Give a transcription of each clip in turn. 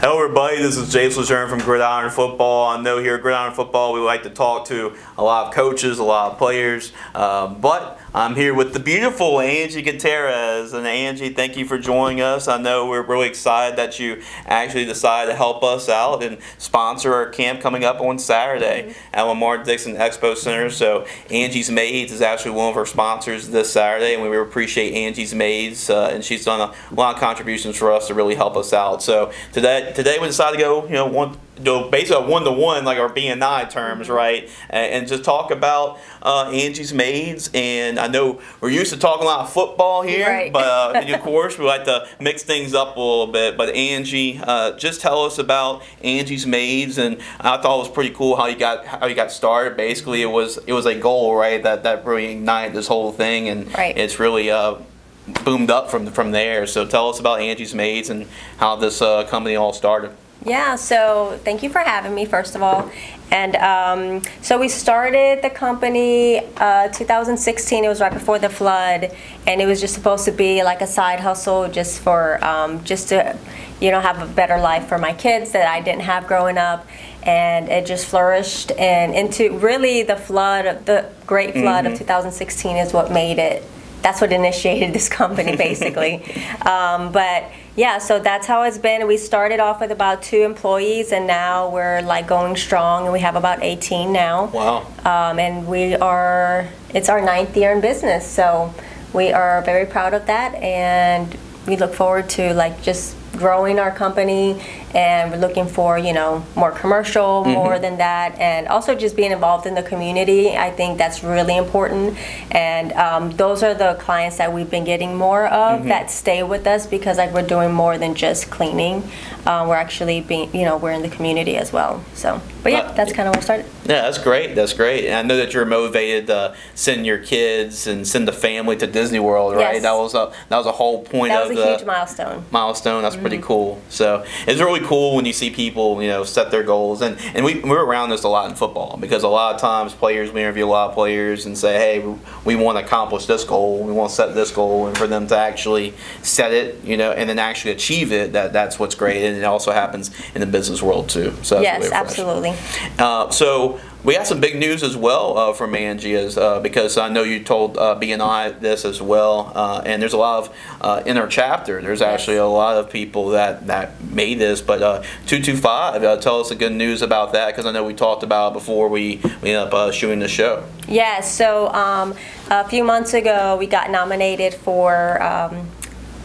Hello everybody, this is James Lejeune from Gridiron Football. I know here at Gridiron Football we like to talk to a lot of coaches, a lot of players, but I'm here with the beautiful Angie Gutierrez. And Angie, thank you for joining us. I know we're really excited that you actually decided to help us out and sponsor our camp coming up on Saturday at Lamar Dixon Expo Center. So Angie's Maids is actually one of our sponsors this Saturday, and we really appreciate Angie's Maids, and she's done a lot of contributions for us to really help us out. So today we decided to go, basically a one-to-one, like our B&I terms, right? And just talk about Angie's Maids. And I know we're used to talking a lot of football here, right. But of course we like to mix things up a little bit. But Angie, just tell us about Angie's Maids. And I thought it was pretty cool how you got started. Basically, it was a goal, right? That really ignited this whole thing, and right. It's really boomed up from there. So tell us about Angie's Maids and how this company all started. Yeah, so thank you for having me, first of all. And so we started the company 2016. It was right before the flood, and it was just supposed to be like a side hustle, just for just to have a better life for my kids that I didn't have growing up. And it just flourished, and into really the great flood of 2016 is what made it. That's what initiated this company, basically. But yeah, so that's how it's been. We started off with about 2 employees, and now we're like going strong, and we have about 18 now. Wow. And it's our 9th year in business, so we are very proud of that, and we look forward to like just growing our company, and we're looking for more commercial, more than that, and also just being involved in the community. I think that's really important, and those are the clients that we've been getting more of that stay with us, because like we're doing more than just cleaning. We're actually being we're in the community as well. So but yeah, that's kind of where it started. Yeah, that's great. And I know that you're motivated to send your kids and send the family to Disney World, right? Yes. That was a whole point That of was a huge milestone. That's pretty cool. So it's really cool when you see people set their goals, and we're around this a lot in football, because a lot of times we interview a lot of players and say, hey, we want to accomplish this goal, we want to set this goal, and for them to actually set it and then actually achieve it, that's what's great. And it also happens in the business world too. So that's yes, absolutely. So we got some big news as well from Angie, because I know you told B&I this as well, and there's a lot of in our chapter. There's actually a lot of people that made this, but 225. Tell us the good news about that, because I know we talked about it before we ended up shooting the show. Yeah. So a few months ago, we got nominated for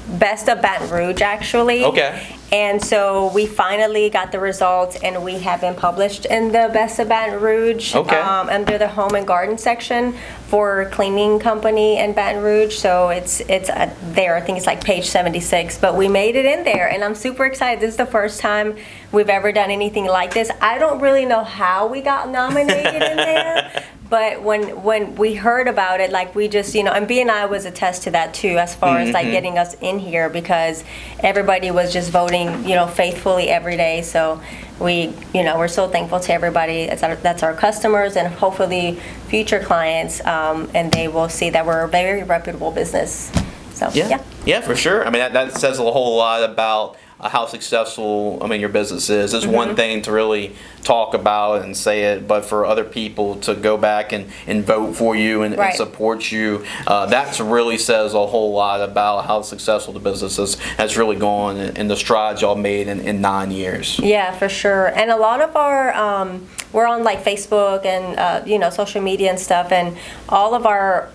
Best of Baton Rouge, actually. Okay. And so we finally got the results, and we have been published in the Best of Baton Rouge, under the Home and Garden section for cleaning company in Baton Rouge. So it's there. I think it's like page 76. But we made it in there, and I'm super excited. This is the first time we've ever done anything like this. I don't really know how we got nominated in there. But when we heard about it, like we just, and B&I was a test to that too, as far as like getting us in here, because everybody was just voting, faithfully every day. So we're so thankful to everybody that's our customers, and hopefully future clients, and they will see that we're a very reputable business. So yeah, for sure. I mean, that says a whole lot about how successful your business is. It's one thing to really talk about and say it, but for other people to go back and vote for you and support you, that really says a whole lot about how successful the business has really gone, and the strides y'all made in 9 years. Yeah, for sure. And a lot of our we're on like Facebook and social media and stuff, and all of our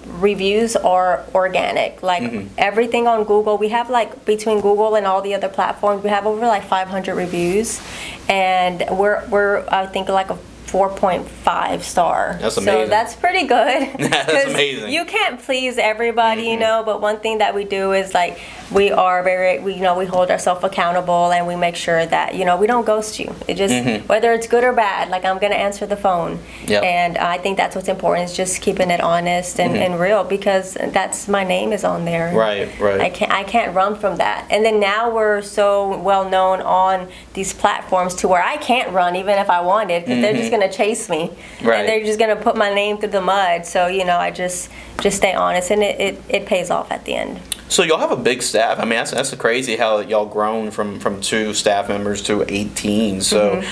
reviews are organic. Like everything on Google, we have like, between Google and all the other platforms, we have over like 500 reviews, and we're I think like a 4.5 star. That's amazing. So that's pretty good. That's amazing. You can't please everybody, but one thing that we do is like we hold ourselves accountable, and we make sure that we don't ghost you. It just whether it's good or bad, like I'm gonna answer the phone. Yep. And I think that's what's important, is just keeping it honest and real, because that's my name is on there. Right. I can't run from that. And then now we're so well known on these platforms to where I can't run even if I wanted, because they're just gonna chase me, and they're just gonna put my name through the mud. So I just stay honest, and it pays off at the end. So y'all have a big staff. I mean, that's crazy how y'all grown from 2 staff members to 18. So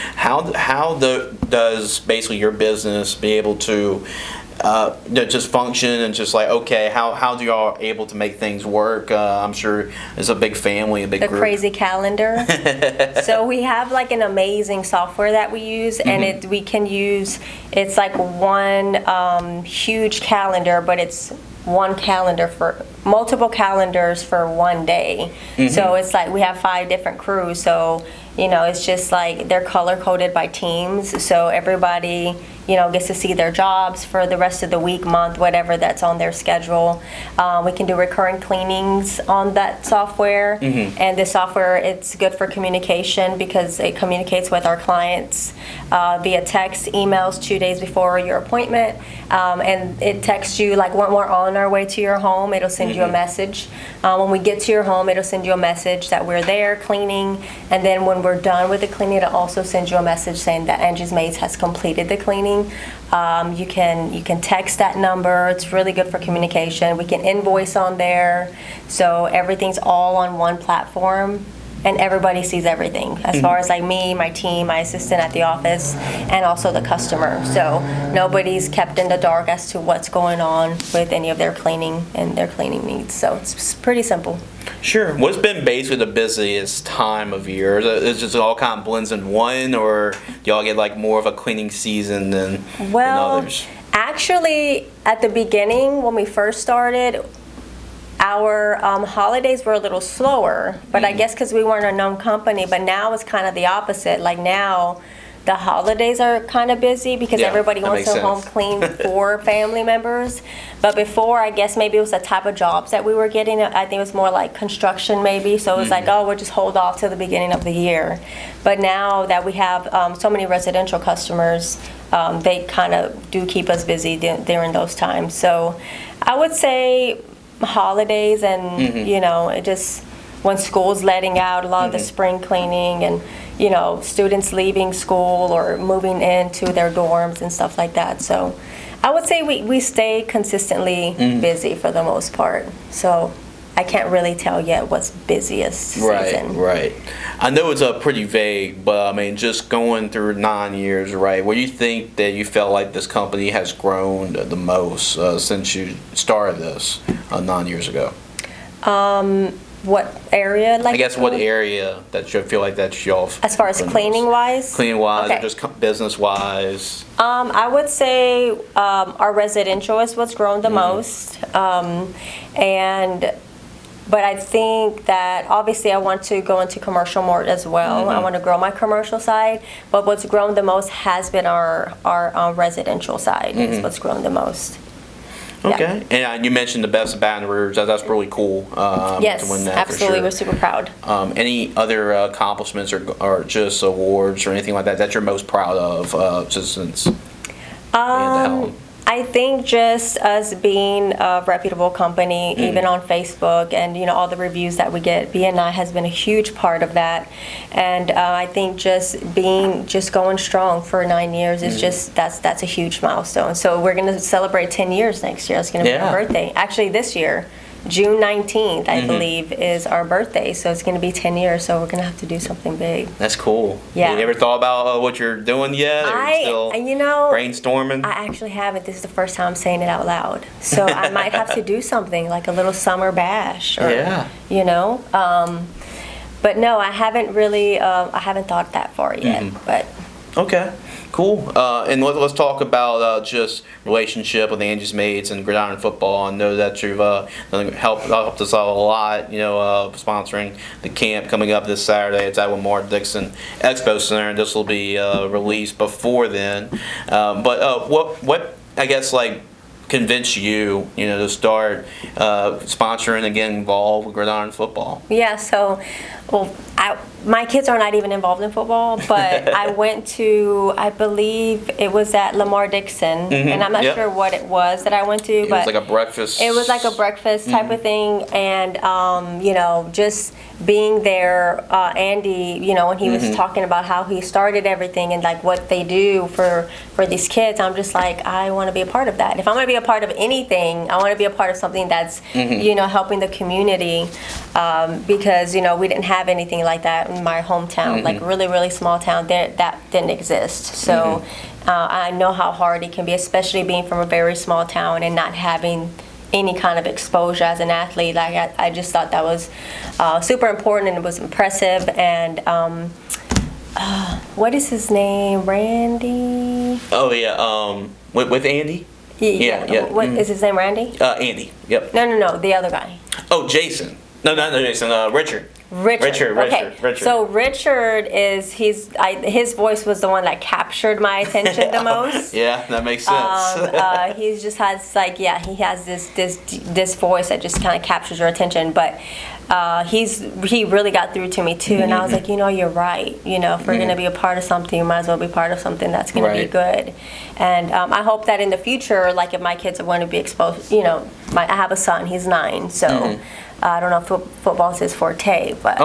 does basically your business be able to just function and just like, okay, how do y'all able to make things work? I'm sure it's a big family, a big group. Crazy calendar. So we have like an amazing software that we use, and it's like one huge calendar, but it's one calendar for multiple calendars for one day. So it's like we have 5 different crews. So it's just like they're color coded by teams. So everybody gets to see their jobs for the rest of the week, month, whatever that's on their schedule. We can do recurring cleanings on that software. And this software, it's good for communication because it communicates with our clients via text, emails 2 days before your appointment. And it texts you, like when we're on our way to your home, it'll send you a message. When we get to your home, it'll send you a message that we're there cleaning. And then when we're done with the cleaning, it'll also send you a message saying that Angie's Maids has completed the cleaning. You can text that number. It's really good for communication. We can invoice on there. So everything's all on one platform, and everybody sees everything as far as like me, my team, my assistant at the office, and also the customer. So nobody's kept in the dark as to what's going on with any of their cleaning and their cleaning needs. So it's pretty simple. Sure. What's been basically the busiest time of year? Is it just all kind of blends in one, or do y'all get like more of a cleaning season than others? Actually, at the beginning when we first started, our holidays were a little slower, but I guess because we weren't a known company. But now it's kind of the opposite. Like now, the holidays are kind of busy because everybody wants their home clean for family members. But before, I guess maybe it was the type of jobs that we were getting. I think it was more like construction maybe. So it was like, oh, we'll just hold off till the beginning of the year. But now that we have so many residential customers, they kind of do keep us busy during those times. So I would say holidays and, it just when school's letting out, a lot of the spring cleaning and, students leaving school or moving into their dorms and stuff like that. So I would say we stay consistently busy for the most part. So I can't really tell yet what's busiest season. Right. I know it's pretty vague, but I mean, just going through 9 years, right? Where do you think that you felt like this company has grown the most since you started this 9 years ago? What area? Like I guess what area that you feel like that y'all as far as cleaning wise? Cleaning wise, or just business wise? I would say our residential is what's grown the most, but I think that obviously I want to go into commercial more as well. I want to grow my commercial side, but what's grown the most has been our residential side. Is what's grown the most. Okay, and you mentioned the Best of Baton Rouge. That's really cool. Yes, to win that absolutely. For sure. We're super proud. Any other accomplishments or just awards or anything like that you're most proud of just since being at the helm? I think just us being a reputable company, even on Facebook, and all the reviews that we get, BNI has been a huge part of that. And I think just going strong for 9 years is just that's a huge milestone. So we're going to celebrate 10 years next year. It's going to be our birthday. Actually, this year. June 19th, I believe, is our birthday, so it's going to be 10 years, so we're going to have to do something big. That's cool. Yeah. You ever thought about what you're doing yet? Or are you still brainstorming? I actually haven't. This is the first time I'm saying it out loud. So I might have to do something, like a little summer bash. Or, but no, I haven't really, I haven't thought that far yet. But okay. Cool. And let's talk about just relationship with Angie's Maids and Gridiron Football. I know that you've helped us out a lot, sponsoring the camp coming up this Saturday. It's at Lamar Dixon Expo Center, and this will be released before then. But what I guess convince you, to start sponsoring and getting involved with Gridiron Football? Yeah, so, my kids are not even involved in football, but I went to, I believe it was at Lamar Dixon, and I'm not sure what it was that I went to, It but was like a breakfast. it was like a breakfast type of thing, and you know, just being there, Andy, you know, when he was talking about how he started everything and like what they do for these kids, I'm just like, I want to be a part of that. If I'm going to be a part of anything, I want to be a part of something that's, you know, helping the community, because, you know, we didn't have anything like that in my hometown, like really, really small town, that didn't exist. So I know how hard it can be, especially being from a very small town and not having any kind of exposure as an athlete. Like I just thought that was super important, and it was impressive. And what is his name? Randy? Oh yeah, with Andy. Yeah. What is his name? Randy? Andy. Yep. No, the other guy. Oh, Jason. No, not Jason. Richard. Richard. Okay. Richard. So Richard is his voice was the one that captured my attention the most. Yeah, that makes sense. He just has like he has this voice that just kind of captures your attention, but he really got through to me too, and I was like, you know, you're right. You know, if we're gonna be a part of something, you might as well be part of something that's gonna be good. And I hope that in the future, like if my kids want to be exposed, you know, I have a son, he's 9, so. I don't know if football's his forte, but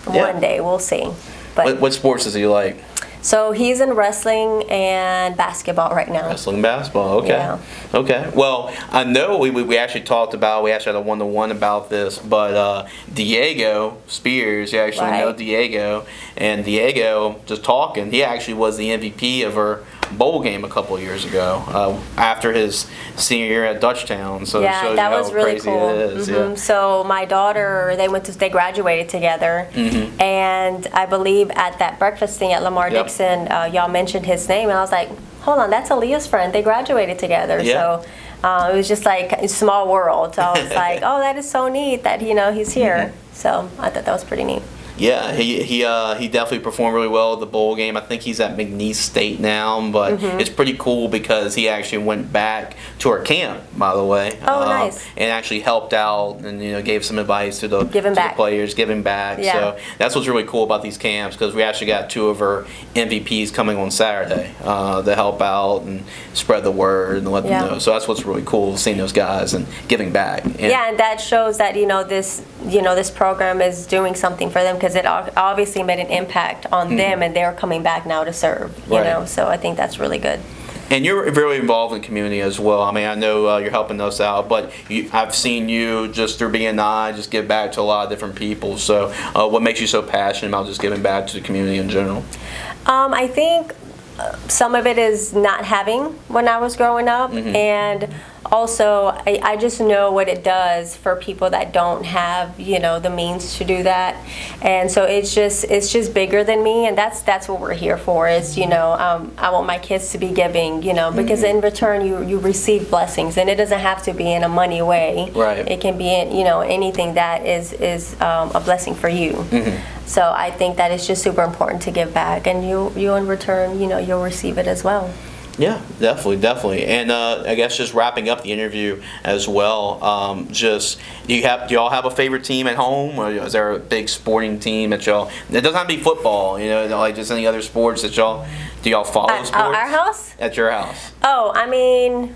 one day we'll see. But what sports does he like? So he's in wrestling and basketball right now. Wrestling and basketball, okay. Yeah. Okay. Well, I know we actually talked about, we actually had a one-to-one about this, but Diego Spears, you actually know Diego, and Diego, just talking, he actually was the MVP of our bowl game a couple of years ago after his senior year at Dutchtown. So yeah, that was really cool. It is. So my daughter, they graduated together, and I believe at that breakfast thing at Lamar Dixon, y'all mentioned his name, and I was like, hold on, that's Aaliyah's friend. They graduated together. So it was just like a small world. So I was like, oh, that is so neat that he's here. So I thought that was pretty neat. Yeah, he definitely performed really well at the bowl game. I think he's at McNeese State now, but it's pretty cool because he actually went back to our camp, by the way. Oh, nice. And actually helped out and gave some advice to the players, giving back. Yeah. So that's what's really cool about these camps, because we actually got 2 of our MVPs coming on Saturday to help out and spread the word and let them know. So that's what's really cool, seeing those guys and giving back. And that shows that this program is doing something for them, because it obviously made an impact on them, and they're coming back now to serve. You know, so I think that's really good. And you're really involved in the community as well. I mean, I know you're helping us out, but I've seen you just through being just give back to a lot of different people. So what makes you so passionate about just giving back to the community in general? I think some of it is not having when I was growing up, and also I just know what it does for people that don't have the means to do that, and so it's just bigger than me, and that's what we're here for. Is I want my kids to be giving, because in return you receive blessings, and it doesn't have to be in a money way. Right. It can be in anything that is a blessing for you. So I think that it's just super important to give back, and you in return, you'll receive it as well. Yeah, definitely. And I guess just wrapping up the interview as well, do y'all have a favorite team at home, or is there a big sporting team that y'all? It doesn't have to be football, like just any other sports that do y'all follow sports? At our house? At your house? Oh, I mean,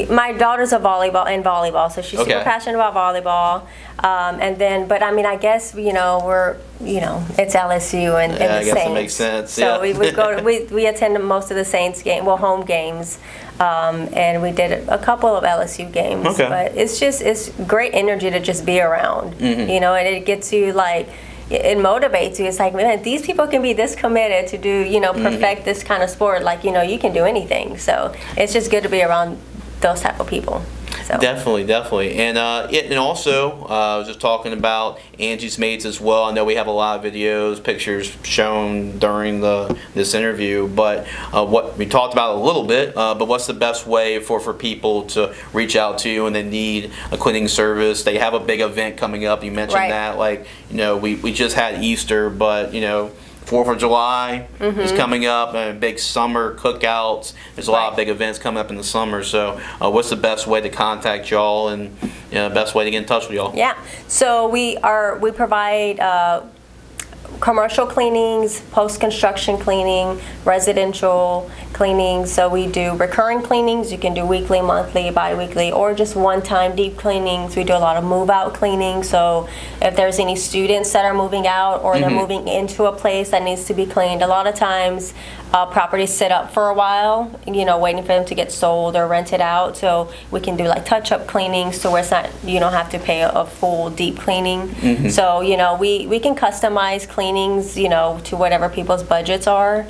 my daughter's in volleyball, so she's super passionate about volleyball. But I mean, I guess we're it's LSU and the Saints. I guess it makes sense. So we attend most of the Saints home games, and we did a couple of LSU games. Okay. But it's great energy to just be around, and it gets you like. It motivates you. It's like, man, these people can be this committed to do, perfect this kind of sport. Like, you can do anything. So it's just good to be around those type of people. So. Definitely. And also, I was just talking about Angie's Maids as well. I know we have a lot of videos, pictures shown during this interview, but what we talked about a little bit, but what's the best way for people to reach out to you when they need a cleaning service? They have a big event coming up. You mentioned that. Like, we just had Easter, but, 4th of July is coming up, and big summer cookouts. There's a lot of big events coming up in the summer. So what's the best way to contact y'all, and best way to get in touch with y'all? Yeah, so we provide commercial cleanings, post-construction cleaning, residential cleanings. So we do recurring cleanings. You can do weekly, monthly, bi-weekly, or just one-time deep cleanings. We do a lot of move-out cleaning. So if there's any students that are moving out or they're moving into a place that needs to be cleaned, a lot of times properties sit up for a while, waiting for them to get sold or rented out. So we can do like touch-up cleanings, so where it's not, you don't have to pay a full deep cleaning. So we can customize cleanings, to whatever people's budgets are.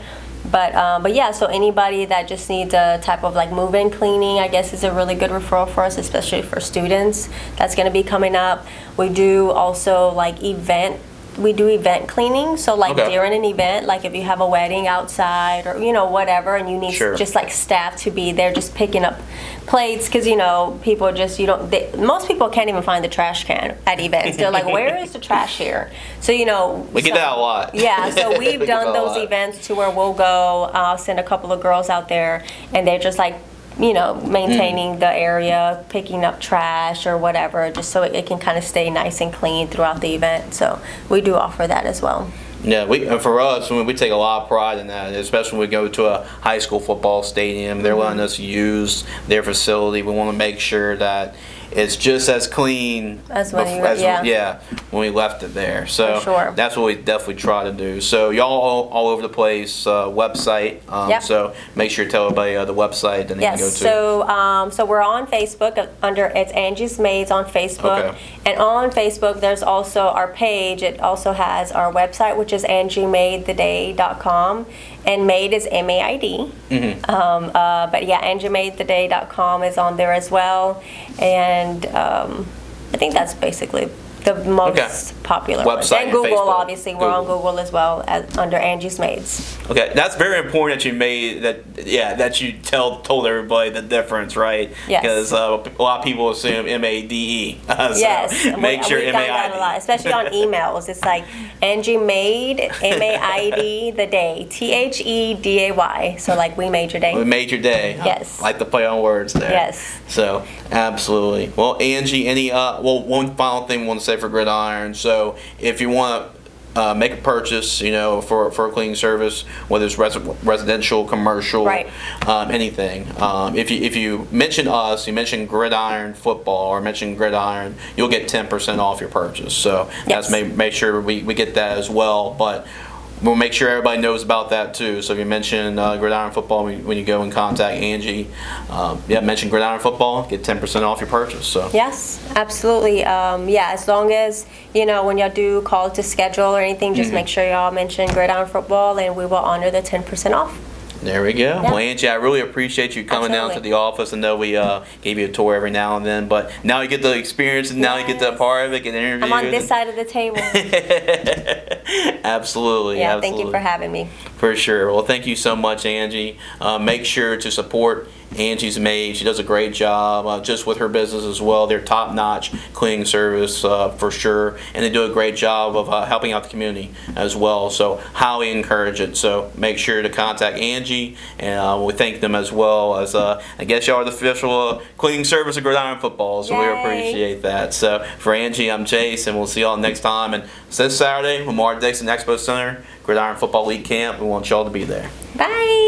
But yeah, so anybody that just needs a type of like move-in cleaning, I guess, is a really good referral for us, especially for students. That's going to be coming up. We do also like event cleaning. So like during an event, like if you have a wedding outside or whatever, and you need just like staff to be there just picking up plates, because people just most people can't even find the trash can at events. They're like, where is the trash here? So we get that a lot. Yeah, so we've done those events to where we'll go, I'll send a couple of girls out there, and they're just like maintaining the area, picking up trash or whatever, just so it can kind of stay nice and clean throughout the event. So we do offer that as well. Yeah, for us, we take a lot of pride in that, especially when we go to a high school football stadium. They're letting us use their facility. We want to make sure that it's just as clean as when when we left it there. So for sure. That's what we definitely try to do. So y'all all over the place, website. So make sure to tell everybody the website that they can go to. So we're on Facebook it's Angie's Maids on Facebook. And on Facebook there's also our page. It also has our website, which is angiemadetheday.com. And Maid is MAID. But yeah, angiemadetheday.com is on there as well. And I think that's basically the most popular website. And Google, Facebook. Obviously, we're on Google as well under Angie's Maids. Okay, that's very important that you made that you told everybody the difference, right? Yes. Because a lot of people assume MADE. Yes. Make sure we've done that a lot, especially on emails. It's like Angie Maid, MAID the day, THEDAY. So like we made your day. We made your day. Yes. Like the play on words there. Yes. So absolutely. Well, Angie, one final thing we want to say for Gridiron. So if you want to make a purchase, for a cleaning service, whether it's residential, commercial, anything. If you mention us, you mention Gridiron Football or mention Gridiron, you'll get 10% off your purchase. So that's make sure we get that as well. But we'll make sure everybody knows about that too. So if you mention Gridiron Football when you go and contact Angie, mention Gridiron Football, get 10% off your purchase. So yes, absolutely. As long as when y'all do call to schedule or anything, just make sure y'all mention Gridiron Football, and we will honor the 10% off. There we go. Yeah. Well, Angie, I really appreciate you coming down to the office. I know we gave you a tour every now and then, but now you get the experience, and now you get the part of it, get interviewed. I'm on this side of the table. Absolutely. Yeah, absolutely. Thank you for having me. For sure. Well, thank you so much, Angie. Make sure to support Angie's Maid. She does a great job just with her business as well. They're top-notch cleaning service for sure, and they do a great job of helping out the community as well. So highly encourage it. So make sure to contact Angie, and we thank them as well as I guess y'all are the official cleaning service of Gridiron Football. So we appreciate that. So for Angie, I'm Chase, and we'll see y'all next time. And this Saturday, Lamar Dixon Expo Center, Gridiron Football League Camp. We want y'all to be there. Bye.